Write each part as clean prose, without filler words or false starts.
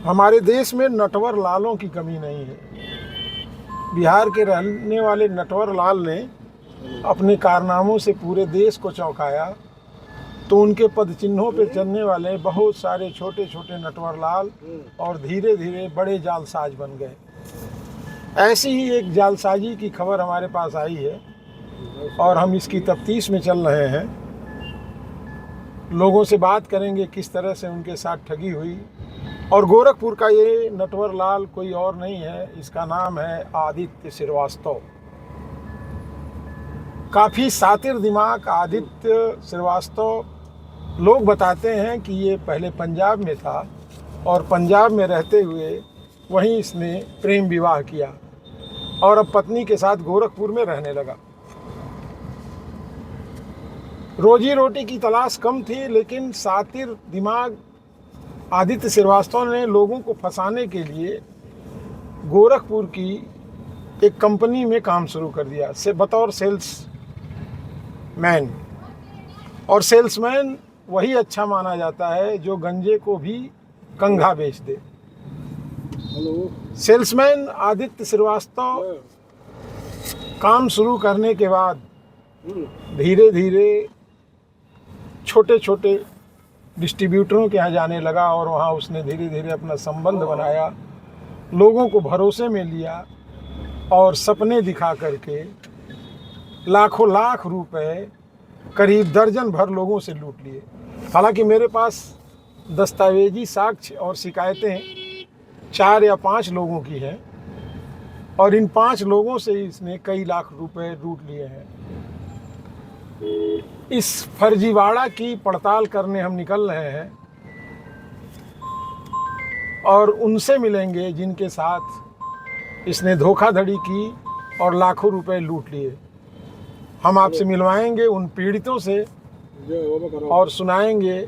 हमारे देश में नटवर लालों की कमी नहीं है। बिहार के रहने वाले नटवर लाल ने अपने कारनामों से पूरे देश को चौंकाया, तो उनके पद चिन्हों पर चलने वाले बहुत सारे छोटे छोटे नटवर लाल और धीरे धीरे बड़े जालसाज बन गए। ऐसी ही एक जालसाजी की खबर हमारे पास आई है और हम इसकी तफ्तीश में चल रहे हैं। लोगों से बात करेंगे किस तरह से उनके साथ ठगी हुई। और गोरखपुर का ये नटवर लाल कोई और नहीं है, इसका नाम है आदित्य श्रीवास्तव। काफ़ी सातिर दिमाग आदित्य श्रीवास्तव। लोग बताते हैं कि ये पहले पंजाब में था और पंजाब में रहते हुए वहीं इसने प्रेम विवाह किया और अब पत्नी के साथ गोरखपुर में रहने लगा। रोजी रोटी की तलाश कम थी, लेकिन सातिर दिमाग आदित्य श्रीवास्तव ने लोगों को फंसाने के लिए गोरखपुर की एक कंपनी में काम शुरू कर दिया से बतौर सेल्स मैन। और सेल्समैन वही अच्छा माना जाता है जो गंजे को भी कंघा बेच दे। सेल्समैन आदित्य श्रीवास्तव काम शुरू करने के बाद धीरे धीरे छोटे छोटे डिस्ट्रीब्यूटरों के यहाँ जाने लगा और वहाँ उसने धीरे धीरे अपना संबंध बनाया, लोगों को भरोसे में लिया और सपने दिखा करके लाखों लाख रुपए करीब दर्जन भर लोगों से लूट लिए। हालांकि मेरे पास दस्तावेजी साक्ष्य और शिकायतें 4 या 5 लोगों की हैं और इन 5 लोगों से इसने कई लाख रुपए लूट लिए हैं। इस फर्जीवाड़ा की पड़ताल करने हम निकल रहे हैं और उनसे मिलेंगे जिनके साथ इसने धोखाधड़ी की और लाखों रुपए लूट लिए। हम आपसे मिलवाएंगे उन पीड़ितों से और सुनाएंगे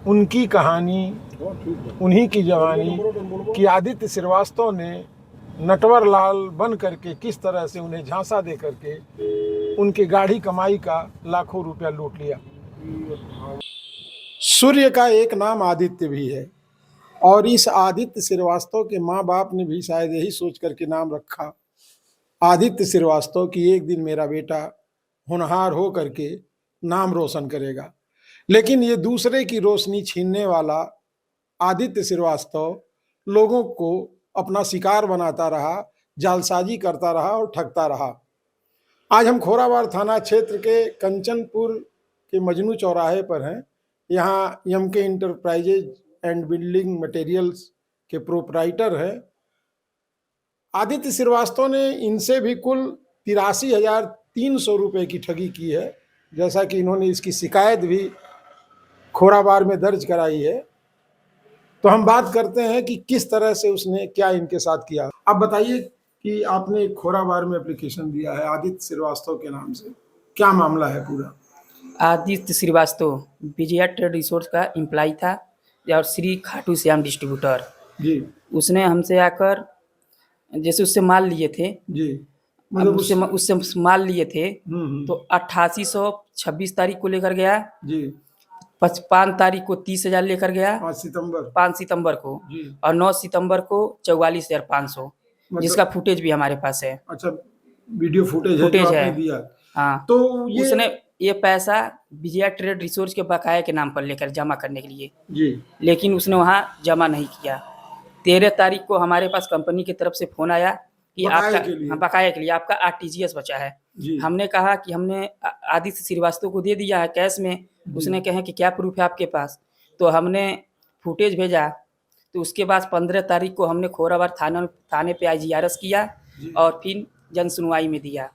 उनकी कहानी, उन्हीं की जवानी कि आदित्य श्रीवास्तव ने नटवर लाल बन करके किस तरह से उन्हें झांसा दे करके उनकी गाढ़ी कमाई का लाखों रुपया लूट लिया। सूर्य का एक नाम आदित्य भी है और इस आदित्य श्रीवास्तव के माँ बाप ने भी शायद यही सोच करके नाम रखा आदित्य श्रीवास्तव की एक दिन मेरा बेटा होनहार हो करके नाम रोशन करेगा। लेकिन ये दूसरे की रोशनी छीनने वाला आदित्य श्रीवास्तव लोगों को अपना शिकार बनाता रहा, जालसाजी करता रहा और ठगता रहा। आज हम खोराबार थाना क्षेत्र के कंचनपुर के मजनू चौराहे पर हैं। यहाँ MK enterprises and building materials के प्रोपराइटर हैं आदित्य श्रीवास्तव ने इनसे भी कुल 83,300 रुपये की ठगी की है, जैसा कि इन्होंने इसकी शिकायत भी खोराबार में दर्ज कराई है। तो हम बात करते हैं कि किस तरह से उसने क्या इनके साथ किया। आप बताइए कि आपने खोराबार में एप्लीकेशन दिया है आदित्य श्रीवास्तव के नाम से, क्या मामला है पूरा? आदित्य श्रीवास्तव विजया ट्रेड रिसोर्स का एम्प्लॉय था और श्री खाटू श्याम डिस्ट्रीब्यूटर जी। उसने हमसे आकर जैसे उससे माल लिए थे जी, मतलब उससे माल लिए थे तो 8826 तारीख को लेकर गया जी, 5 तारीख को 30,000 लेकर गया 5 सितंबर को जी। और 9 सितंबर को 44,500 जिसका फुटेज भी हमारे पास है। अच्छा, वीडियो फुटेज है जो आपने दिया। हाँ, तो उसने ये पैसा विजया ट्रेड रिसोर्स के बकाया के नाम पर लेकर जमा करने के लिए जी, लेकिन उसने वहाँ जमा नहीं किया। 13 तारीख को हमारे पास कंपनी की तरफ से फोन आया कि आपका बकाया के लिए आपका आरटीजीएस बचा है। हमने कहा कि हमने आदित्य श्रीवास्तव को दे दिया है कैश में। उसने कहा कि क्या प्रूफ है आपके पास, तो हमने फुटेज भेजा। तो उसके बाद 15 तारीख को हमने खोराबार थाने पे IGRS किया और फिर जन सुनवाई में दिया।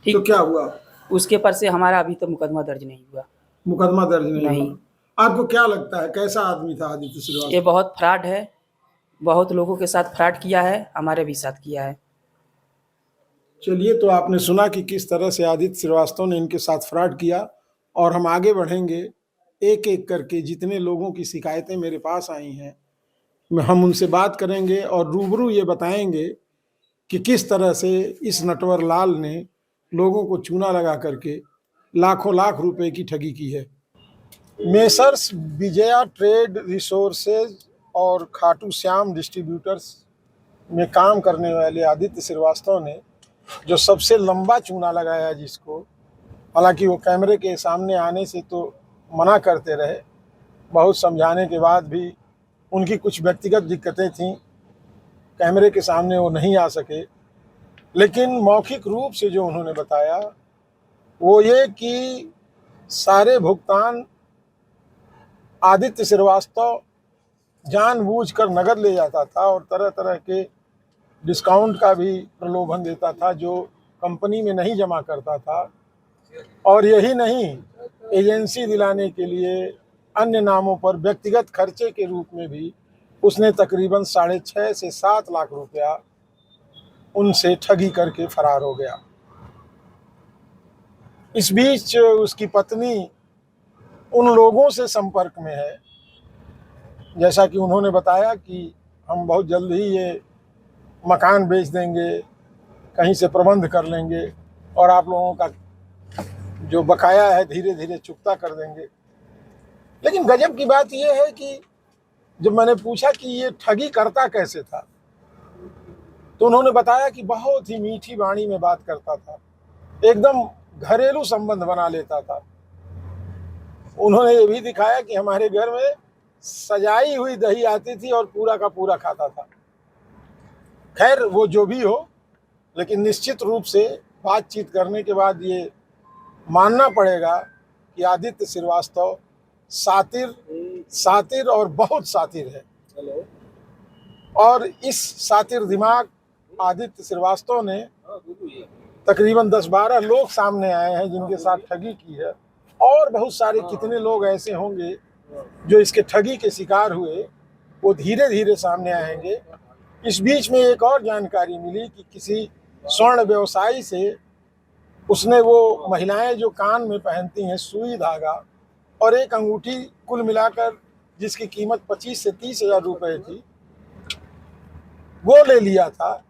ठीक, तो क्या हुआ? उसके पर से हमारा अभी तक मुकदमा दर्ज नहीं हुआ। मुकदमा दर्ज नहीं। आपको क्या लगता है कैसा आदमी था आदित्य श्रीवास्तव? ये बहुत फ्रॉड है, बहुत लोगों के साथ फ्रॉड किया है, हमारे भी साथ किया है। चलिए, तो आपने सुना कि किस तरह से आदित्य श्रीवास्तव ने इनके साथ फ्रॉड किया और हम आगे बढ़ेंगे एक एक करके। जितने लोगों की शिकायतें मेरे पास आई हैं हम उनसे बात करेंगे और रूबरू ये बताएंगे कि किस तरह से इस नटवर लाल ने लोगों को चूना लगा करके लाखों लाख रुपए की ठगी की है। मेसर्स विजया ट्रेड रिसोर्सेज और खाटू श्याम डिस्ट्रीब्यूटर्स में काम करने वाले आदित्य श्रीवास्तव ने जो सबसे लंबा चूना लगाया जिसको, हालांकि वो कैमरे के सामने आने से तो मना करते रहे, बहुत समझाने के बाद भी उनकी कुछ व्यक्तिगत दिक्कतें थीं, कैमरे के सामने वो नहीं आ सके। लेकिन मौखिक रूप से जो उन्होंने बताया वो ये कि सारे भुगतान आदित्य श्रीवास्तव जानबूझकर नगद ले जाता था और तरह तरह के डिस्काउंट का भी प्रलोभन देता था जो कंपनी में नहीं जमा करता था। और यही नहीं, एजेंसी दिलाने के लिए अन्य नामों पर व्यक्तिगत खर्चे के रूप में भी उसने तकरीबन 6.5 से 7 लाख रुपया उनसे ठगी करके फरार हो गया। इस बीच उसकी पत्नी उन लोगों से संपर्क में है, जैसा कि उन्होंने बताया कि हम बहुत जल्द ही ये मकान बेच देंगे, कहीं से प्रबंध कर लेंगे और आप लोगों का जो बकाया है धीरे धीरे चुकता कर देंगे। लेकिन गजब की बात यह है कि जब मैंने पूछा कि ये ठगी करता कैसे था, तो उन्होंने बताया कि बहुत ही मीठी वाणी में बात करता था, एकदम घरेलू संबंध बना लेता था। उन्होंने ये भी दिखाया कि हमारे घर में सजाई हुई दही आती थी और पूरा का पूरा खाता था। खैर वो जो भी हो, लेकिन निश्चित रूप से बातचीत करने के बाद ये मानना पड़ेगा कि आदित्य श्रीवास्तव सातिर और बहुत सातिर है। और इस सातिर दिमाग आदित्य श्रीवास्तव ने तकरीबन 10-12 लोग सामने आए हैं जिनके साथ ठगी की है, और बहुत सारे कितने लोग ऐसे होंगे जो इसके ठगी के शिकार हुए, वो धीरे धीरे सामने आएंगे। इस बीच में एक और जानकारी मिली कि किसी स्वर्ण व्यवसायी से उसने वो महिलाएं जो कान में पहनती हैं सुई धागा और एक अंगूठी, कुल मिलाकर जिसकी कीमत 25 से 30 हज़ार रुपये थी, वो ले लिया था।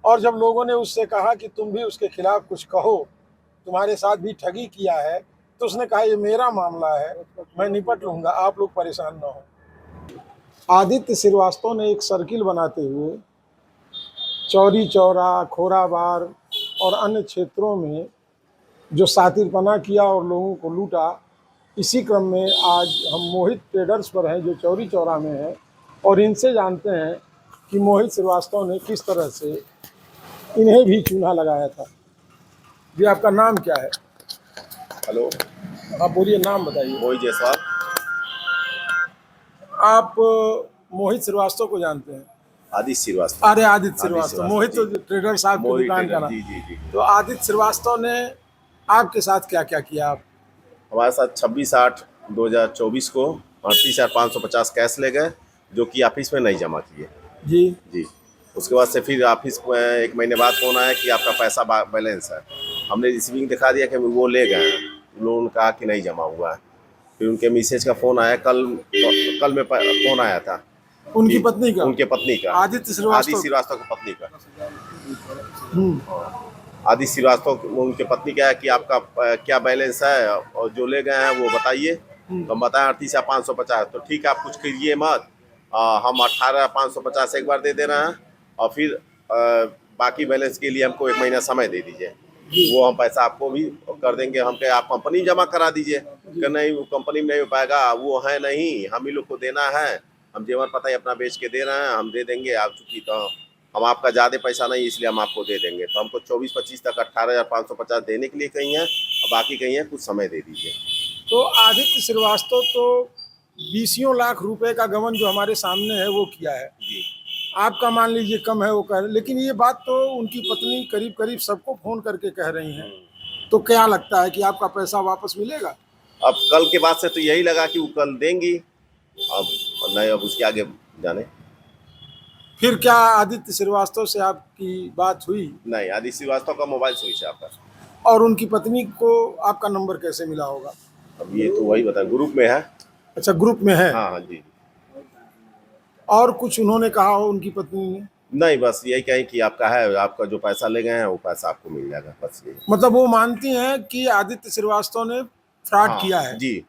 और जब लोगों ने उससे कहा कि तुम भी उसके खिलाफ कुछ कहो, तुम्हारे साथ भी ठगी किया है, तो उसने कहा ये मेरा मामला है, मैं निपट लूँगा, आप लोग परेशान ना हो। आदित्य श्रीवास्तव ने एक सर्किल बनाते हुए चौरी चौरा, खोराबार और अन्य क्षेत्रों में जो सातिरपना किया और लोगों को लूटा, इसी क्रम में आज हम मोहित ट्रेडर्स पर हैं जो चौरी चौरा में है, और इनसे जानते हैं कि मोहित श्रीवास्तव ने किस तरह से इन्हें भी चूना लगाया था। जी आपका नाम क्या है? हेलो, आप बोलिए, नाम बताइए। मोहित जायसवाल। आप मोहित श्रीवास्तव को जानते हैं? आदित्य श्रीवास्तव। अरे आदित्य श्रीवास्तव, मोहित तो ट्रेडर साहब की दुकान का नाम। जी जी जी। तो आदित्य श्रीवास्तव ने आपके साथ क्या क्या किया? आप हमारे साथ 26/8/2024 को 38,550 कैश ले गए, जो कि ऑफिस में नहीं जमा किए। जी जी। उसके बाद से फिर ऑफिस में 1 महीने बाद फोन आया कि आपका पैसा बैलेंस है। हमने रिसीविंग दिखा दिया कि वो ले गए हैं, लोगों ने कहा कि नहीं जमा हुआ है। फिर उनके मैसेज का फ़ोन आया, कल में फ़ोन आया था उनकी पत्नी का। उनके पत्नी का, आदित्य श्रीवास्तव की पत्नी का। आदित्य श्रीवास्तव उनके पत्नी का है कि आपका क्या बैलेंस है और जो ले गए हैं वो बताइए। तो हम बताएं 38,550। तो ठीक है, आप कुछ करिए मत, हम 18,550 एक बार दे दे रहे हैं और फिर बाकी बैलेंस के लिए हमको 1 महीना समय दे दीजिए, वो हम पैसा आपको भी कर देंगे। हम कहे आप कंपनी जमा करा दीजिए, कि नहीं वो कंपनी में नहीं हो पाएगा, वो है नहीं, हम ही लोग को देना है, हम जेवर पता ही अपना बेच के दे रहे हैं, हम दे देंगे आप चूँकि, तो हम आपका ज़्यादा पैसा नहीं इसलिए हम आपको दे देंगे। तो हमको 24-25 तक 18,550 देने के लिए कही हैं और बाकी कही हैं कुछ समय दे दीजिए। तो आदित्य श्रीवास्तव तो 20 लाख रुपए का गबन जो हमारे सामने है वो किया है। जी। आपका मान लीजिए कम है वो कह रहे, लेकिन ये बात तो उनकी पत्नी करीब करीब सबको फोन करके कह रही हैं। तो क्या लगता है कि आपका पैसा वापस मिलेगा? अब कल के बाद से तो यही लगा कि वो कल देंगी, अब नहीं, अब उसके आगे जाने। फिर क्या आदित्य श्रीवास्तव से आपकी बात हुई? नहीं, आदित्य श्रीवास्तव का मोबाइल स्विच है आपका। और उनकी पत्नी को आपका नंबर कैसे मिला होगा? अब ये तो वही बता, ग्रुप में है। अच्छा, ग्रुप में है। हाँ हाँ जी। और कुछ उन्होंने कहा हो उनकी पत्नी ने? नहीं, बस यही कहें कि आपका है, आपका जो पैसा ले गए हैं वो पैसा आपको मिल जाएगा, बस ये। मतलब वो मानती हैं कि आदित्य श्रीवास्तव ने फ्रॉड किया है? जी।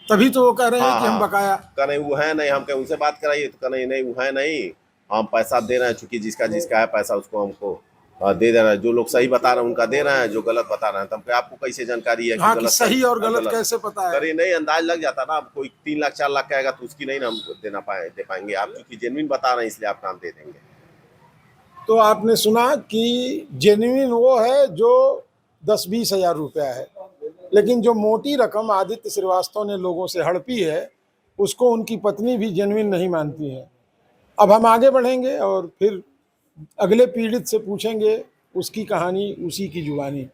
तभी तो वो कह रहे हैं हाँ कि हम हाँ, बकाया। कह नहीं वो है नहीं, हम कहीं उनसे बात कराइए तो कह नहीं नहीं वो है नहीं, हम पैसा दे रहे हैं, चूंकि जिसका जिसका है पैसा उसको हमको दे देना है। जो लोग सही बता रहे हैं उनका दे रहे हैं, जो गलत बता रहे हैं तो हम कहे आपको कैसे जानकारी है कि हाँ, कि गलत सही और गलत गलत कैसे पता है। करे नहीं, अंदाज लग जाता ना। अब कोई 3 लाख 4 लाख कहेगा तो उसकी नहीं ना हम दे पाएंगे। आप क्योंकि जेन्युइन बता रहे हैं इसलिए आप काम दे देंगे। तो आपने सुना कि जेन्युइन वो है जो 10-20 हजार रुपया है, लेकिन जो मोटी रकम आदित्य श्रीवास्तव ने लोगों से हड़पी है उसको उनकी पत्नी भी जेन्युइन नहीं मानती है। अब हम आगे बढ़ेंगे और फिर अगले पीड़ित से पूछेंगे उसकी कहानी, उसी की जुबानी।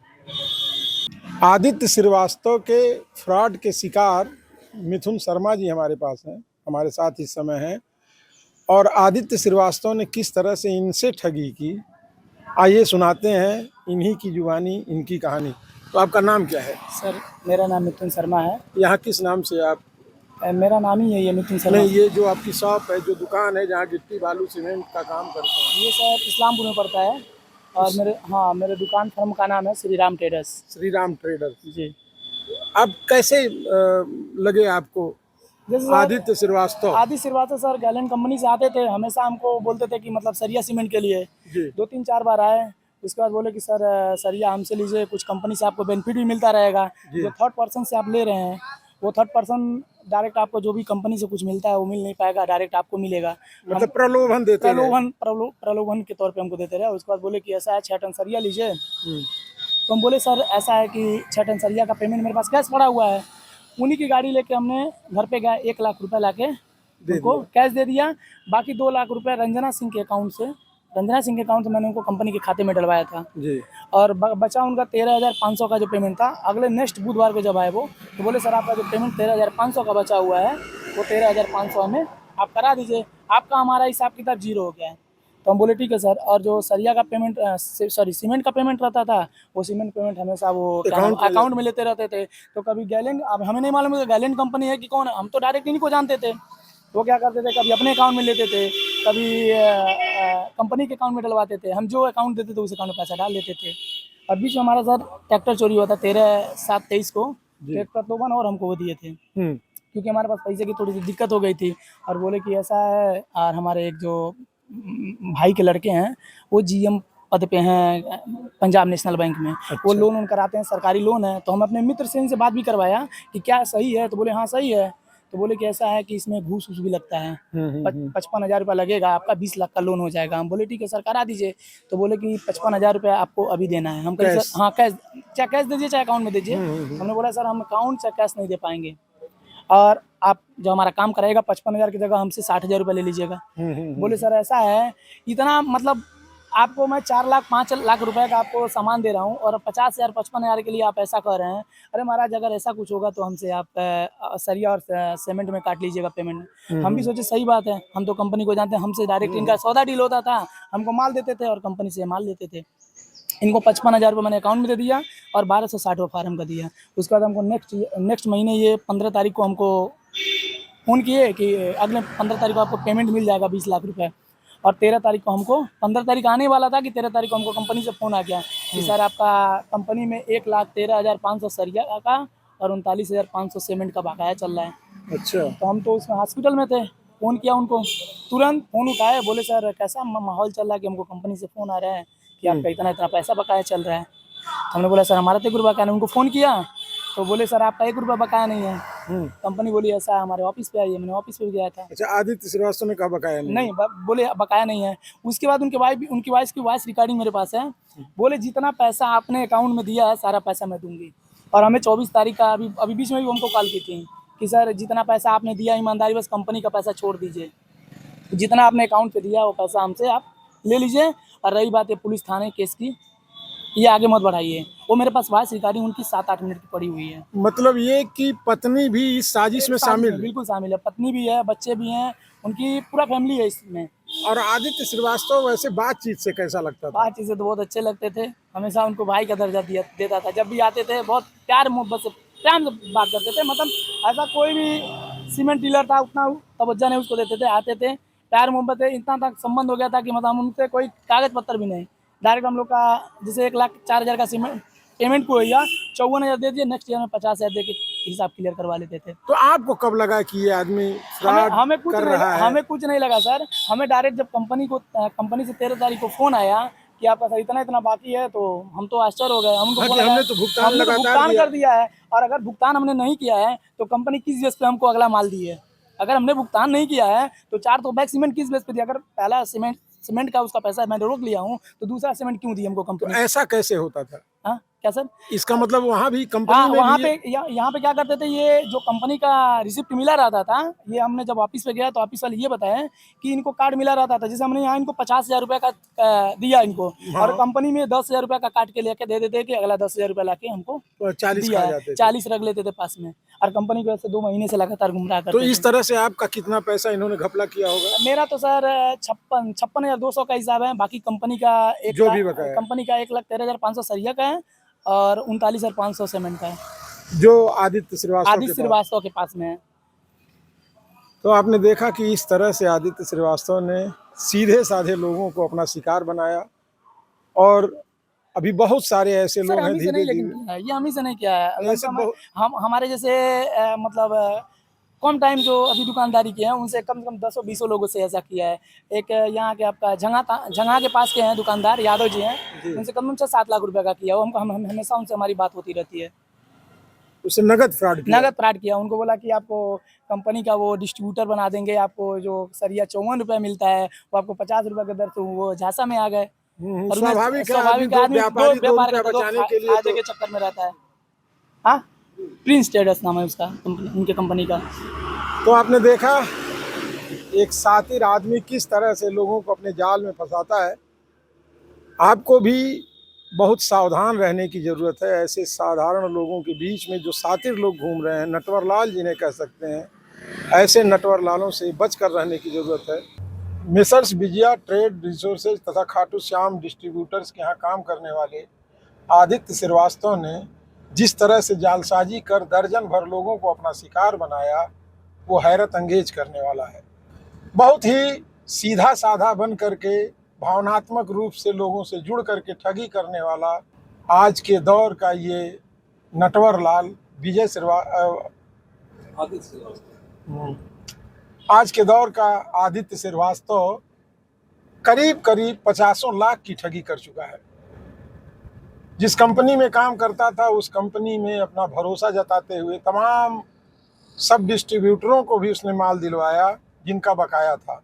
आदित्य श्रीवास्तव के फ्रॉड के शिकार मिथुन शर्मा जी हमारे पास हैं, हमारे साथ इस समय हैं, और आदित्य श्रीवास्तव ने किस तरह से इनसे ठगी की, आइए सुनाते हैं इन्हीं की जुबानी, इनकी कहानी। तो आपका नाम क्या है? सर मेरा नाम मिथुन शर्मा है। यहाँ किस नाम से आप? मेरा नाम ही है ये मिथुन शर्मा। नहीं, ये जो आपकी शॉप है, जो दुकान है जहाँ गिट्टी बालू सीमेंट का काम करते हैं, ये सर इस्लामपुर में पड़ता है। और मेरे दुकान फर्म का नाम है श्री राम ट्रेडर्स। श्री राम ट्रेडर्स जी। अब कैसे लगे आपको जैसे Aditya Shrivastava? Aditya Shrivastava sir Gallant company से आते थे, हमेशा हमको बोलते थे कि मतलब सरिया सीमेंट के लिए। जी। 2-3-4 बार आए, उसके बाद बोले कि सर सरिया हमसे लीजिए, कुछ कंपनी से आपको बेनिफिट भी मिलता रहेगा। जो थर्ड पर्सन से आप ले रहे हैं वो थर्ड पर्सन डायरेक्ट आपको जो भी कंपनी से कुछ मिलता है वो मिल नहीं पाएगा, डायरेक्ट आपको मिलेगा। मतलब प्रलोभन देते हैं। प्रलोभन के तौर पे हमको देते रहे। उसके बाद बोले कि ऐसा है 6 टन सरिया लीजिए। तो हम बोले सर ऐसा है कि 6 टन सरिया का पेमेंट मेरे पास कैश पड़ा हुआ है। उन्हीं की गाड़ी लेके हमने घर पे गए, 1 लाख रुपए लाके उनको कैश दे दिया। बाकी 2 लाख रुपए रंजना सिंह के अकाउंट से मैंने उनको कंपनी के खाते में डलवाया था जी। और बचा उनका 13,500 का जो पेमेंट था। अगले नेक्स्ट बुधवार को जब आए वो तो बोले सर आपका जो पेमेंट 13,500 का बचा हुआ है वो 13,500 में आप करा दीजिए, आपका हमारा हिसाब किताब जीरो हो गया है। तो हम बोले ठीक है सर। और जो सरिया का पेमेंट सीमेंट का पेमेंट रहता था वो सीमेंट पेमेंट हमेशा वो अकाउंट में लेते रहते थे। तो कभी गैलेंट, अब हमें नहीं मालूम गैलेंट कंपनी है कि कौन है, हम तो डायरेक्ट इन्हीं को जानते थे। वो क्या करते थे, कभी अपने अकाउंट में लेते थे, कभी कंपनी के अकाउंट में डलवाते थे। हम जो अकाउंट देते थे उस अकाउंट में पैसा डाल देते थे। और बीच में हमारा सर ट्रैक्टर चोरी हुआ था 13/7/23 को। ट्रैक्टर तो और हमको वो दिए थे क्योंकि हमारे पास पैसे की थोड़ी सी दिक्कत हो गई थी। और बोले कि ऐसा है, और हमारे एक जो भाई के लड़के हैं वो GM पद पे हैं पंजाब नेशनल बैंक में। अच्छा। वो लोन कराते हैं, सरकारी लोन है। तो हम अपने मित्र से इनसे बात भी करवाया कि क्या सही है, तो बोले हाँ सही है। तो बोले कि ऐसा है कि इसमें घूस भी लगता है, 55,000 रुपये लगेगा, आपका 20 लाख का लोन हो जाएगा। हम बोले ठीक है सर करा दीजिए। तो बोले कि 55,000 रुपये आपको अभी देना है। हम कहे सर हाँ कैश, चाहे कैश दीजिए चाहे अकाउंट में दीजिए। हमने बोला सर हम अकाउंट चाहे कैश नहीं दे पाएंगे, और आप जो हमारा काम कराएगा 55,000 की जगह हमसे 60,000 रुपये ले लीजिएगा। बोले सर ऐसा है, इतना मतलब आपको मैं 4 लाख 5 लाख रुपए का आपको सामान दे रहा हूँ और 50,000 55,000 के लिए आप ऐसा कह रहे हैं। अरे महाराज अगर ऐसा कुछ होगा तो हमसे आप सरिया और सीमेंट में काट लीजिएगा पेमेंट। हम भी सोचे सही बात है, हम तो कंपनी को जानते हैं, हमसे डायरेक्ट इनका सौदा डील होता था, हमको माल देते थे और कंपनी से माल लेते थे। इनको 55,000 रुपये मैंने अकाउंट में दे दिया और 1260 फार्म का दिया। उसके बाद हमको नेक्स्ट महीने ये 15 तारीख को हमको फ़ोन किए कि अगले 15 तारीख को आपको पेमेंट मिल जाएगा 20 लाख रुपए। और 13 तारीख को हमको, 15 तारीख आने वाला था कि 13 तारीख को हमको कंपनी से फ़ोन आ गया कि सर आपका कंपनी में 1,13,500 सरिया का और 39,500 सीमेंट का बकाया चल रहा है। अच्छा। तो हम तो उसमें हॉस्पिटल में थे, फ़ोन किया उनको, तुरंत फ़ोन उठाए, बोले सर कैसा माहौल चल रहा है कि हमको कंपनी से फ़ोन आ रहा है कि आपका इतना पैसा बकाया चल रहा है। हमने बोला सर हमारा तो 1 रुपया बकाया नहीं। उनको फ़ोन किया तो बोले सर आपका 1 रुपया बकाया नहीं है। कंपनी बोली ऐसा है, हमारे ऑफिस पे आइए। मैंने ऑफिस पे भी गया था। अच्छा, आदित्य श्रीवास्तव ने कहा बकाया नहीं? बोले बकाया नहीं है। उसके बाद उनके उनकी वॉइस रिकॉर्डिंग मेरे पास है। बोले जितना पैसा आपने अकाउंट में दिया है सारा पैसा मैं दूंगी। और हमें 24 तारीख का अभी बीच में भी हमको कॉल की थी कि सर जितना पैसा आपने दिया ईमानदारी, बस कंपनी का पैसा छोड़ दीजिए, जितना आपने अकाउंट पे दिया वो पैसा हमसे आप ले लीजिए। और रही बात है पुलिस थाने केस की, ये आगे मत बढ़ाइए। वो मेरे पास वॉइस रिकॉर्डिंग उनकी 7-8 मिनट की पड़ी हुई है। मतलब ये कि पत्नी भी इस साजिश में शामिल है? बिल्कुल शामिल है, पत्नी भी है, बच्चे भी हैं, उनकी पूरा फैमिली है इसमें। और आदित्य श्रीवास्तव वैसे बातचीत से कैसा लगता था? बातचीत से तो बहुत अच्छे लगते थे, हमेशा उनको भाई का दर्जा देता था। जब भी आते थे बहुत प्यार मोहब्बत से बात करते थे। मतलब ऐसा कोई भी सीमेंट डीलर था उतना तवज्जो नहीं उसको देते थे, आते थे, प्यार मोहब्बत है, इतना तक संबंध हो गया था कि मतलब उनसे कोई कागज पत्तर भी नहीं, डायरेक्ट हम लोग का जैसे 1,04,000 का सीमेंट पेमेंट को भैया 54,000 दे दिए, नेक्स्ट ईयर में 50,000 दे के हिसाब क्लियर करवा लेते थे। तो आपको कब लगा कि ये आदमी फ्रॉड कर रहा है? हमें कुछ नहीं लगा सर। हमें डायरेक्ट जब कंपनी से 13 तारीख को फोन आया कि आपका सर इतना बाकी है, तो हम तो आश्चर्य हो गए। हमने तो भुगतान कर दिया है, और अगर भुगतान हमने नहीं किया है तो कंपनी किस बेस पे हमको अगला माल दी है? अगर हमने भुगतान नहीं किया है तो 4 तो बैग सीमेंट किस बेस पे दिया? अगर पहला सीमेंट का उसका पैसा मैं रोक लिया हूँ, तो दूसरा सीमेंट क्यों दी हमको कंपनी? तो ऐसा कैसे होता था? हाँ क्या सर? इसका मतलब वहाँ भी कंपनी में वहाँ भी पे यहाँ पे क्या करते थे, ये जो कंपनी का रिसिप्ट मिला रहता था, ये हमने जब ऑफिस पे गया तो ऑफिस वाले ये बताए कि इनको कार्ड मिला रहता था। जैसे हमने यहाँ इनको 50,000 रुपये का दिया इनको, और कंपनी में 10,000 रुपये का काट के लेके दे देते कि अगला 10,000 रुपये ला के हमको 40 रख लेते थे पास में, और कंपनी को ऐसे 2 महीने से लगातार गुमराह करते। तो इस तरह से आपका कितना पैसा इन्होंने घपला किया होगा? मेरा तो सर 56,200 का हिसाब है। बाकी कंपनी का जो भी बताया, कंपनी का 1,13,500 सरिया का है, और 39,500 सीमेंट का है, जो आदित्य श्रीवास्तव के पास में है। तो आपने देखा कि इस तरह से आदित्य श्रीवास्तव ने सीधे साधे लोगों को अपना शिकार बनाया, और अभी बहुत सारे ऐसे लोग हैं धीरे धीरे। ये हम ही से नहीं किया है, हम हमारे जैसे मतलब कम टाइम जो अभी दुकानदारी के हैं, उनसे कम से कम 10-20 लोगों से ऐसा किया है। एक यहाँ के आपका झंगा के पास के हैं दुकानदार, यादव जी हैं, उनसे कम से कम 7 लाख रुपए का किया। वो हम हमेशा उनसे हमारी बात होती रहती है। उससे नगद फ्रॉड किया। उनको बोला कि आपको कंपनी का वो डिस्ट्रीब्यूटर बना देंगे, आपको जो सरिया 54 रुपये मिलता है वो आपको 50 रुपये के दर से वो झांसा में आ गए। स्वाभाविक आदमी के चक्कर में रहता है। हाँ, प्रिंस ट्रेडर्स नाम है उसका, उनके कंपनी का। तो आपने देखा एक शातिर आदमी किस तरह से लोगों को अपने जाल में फंसाता है। आपको भी बहुत सावधान रहने की ज़रूरत है। ऐसे साधारण लोगों के बीच में जो शातिर लोग घूम रहे हैं, नटवर लाल जिन्हें कह सकते हैं, ऐसे नटवर लालों से बच कर रहने की ज़रूरत है। मिसर्स विजया ट्रेड रिसोर्सेज तथा खाटू श्याम डिस्ट्रीब्यूटर्स के यहाँ काम करने वाले आदित्य श्रीवास्तव ने जिस तरह से जालसाजी कर दर्जन भर लोगों को अपना शिकार बनाया, वो हैरत अंगेज करने वाला है। बहुत ही सीधा साधा बन करके, भावनात्मक रूप से लोगों से जुड़ करके ठगी करने वाला आज के दौर का ये नटवर लाल आज के दौर का आदित्य श्रीवास्तव करीब 50 लाख की ठगी कर चुका है। जिस कंपनी में काम करता था, उस कंपनी में अपना भरोसा जताते हुए तमाम सब डिस्ट्रीब्यूटरों को भी उसने माल दिलवाया जिनका बकाया था।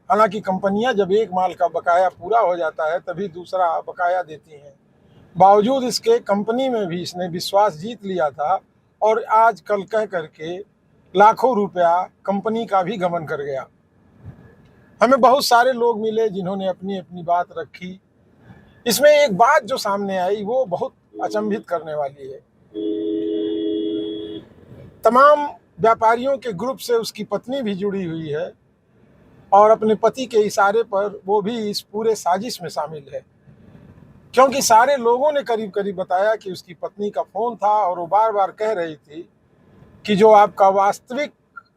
हालांकि कंपनियां जब एक माल का बकाया पूरा हो जाता है तभी दूसरा बकाया देती हैं। बावजूद इसके कंपनी में भी इसने विश्वास जीत लिया था, और आज कल कह करके लाखों रुपया कंपनी का भी गबन कर गया। हमें बहुत सारे लोग मिले जिन्होंने अपनी अपनी बात रखी। इसमें एक बात जो सामने आई वो बहुत अचंभित करने वाली है। तमाम व्यापारियों के ग्रुप से उसकी पत्नी भी जुड़ी हुई है, और अपने पति के इशारे पर वो भी इस पूरे साजिश में शामिल है, क्योंकि सारे लोगों ने करीब करीब बताया कि उसकी पत्नी का फ़ोन था और वो बार बार कह रही थी कि जो आपका वास्तविक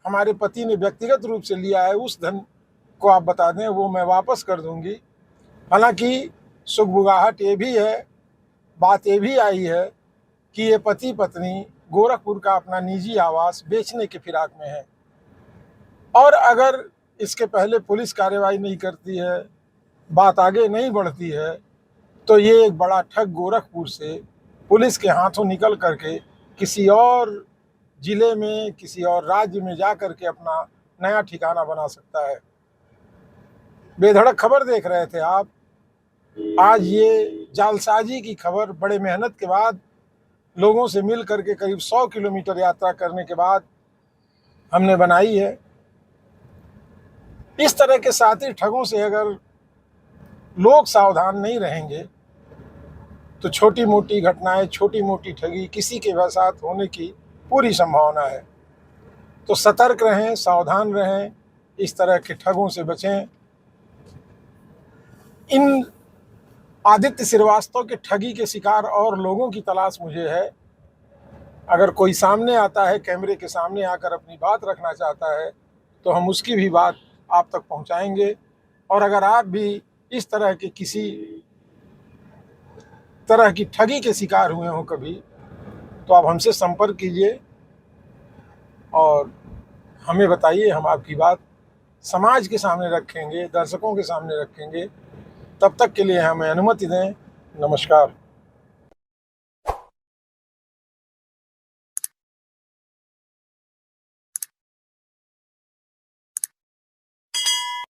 हमारे पति ने व्यक्तिगत रूप से लिया है उस धन को आप बता दें, वो मैं वापस कर दूंगी। हालांकि सुगबुगाहट ये भी है, बात ये भी आई है कि ये पति पत्नी गोरखपुर का अपना निजी आवास बेचने के फिराक में है, और अगर इसके पहले पुलिस कार्रवाई नहीं करती है, बात आगे नहीं बढ़ती है, तो ये एक बड़ा ठग गोरखपुर से पुलिस के हाथों निकल करके किसी और जिले में, किसी और राज्य में जा करके अपना नया ठिकाना बना सकता है। बेधड़क खबर देख रहे थे आप। आज ये जालसाजी की खबर बड़े मेहनत के बाद लोगों से मिल करके करीब 100 किलोमीटर यात्रा करने के बाद हमने बनाई है। इस तरह के साथी ठगों से अगर लोग सावधान नहीं रहेंगे तो छोटी मोटी घटनाएं, छोटी मोटी ठगी किसी के साथ होने की पूरी संभावना है। तो सतर्क रहें, सावधान रहें, इस तरह के ठगों से बचें। इन आदित्य श्रीवास्तव के ठगी के शिकार और लोगों की तलाश मुझे है। अगर कोई सामने आता है, कैमरे के सामने आकर अपनी बात रखना चाहता है, तो हम उसकी भी बात आप तक पहुंचाएंगे। और अगर आप भी इस तरह के किसी तरह की ठगी के शिकार हुए हों कभी, तो आप हमसे संपर्क कीजिए और हमें बताइए। हम आपकी बात समाज के सामने रखेंगे, दर्शकों के सामने रखेंगे। तब तक के लिए हमें अनुमति दें। नमस्कार।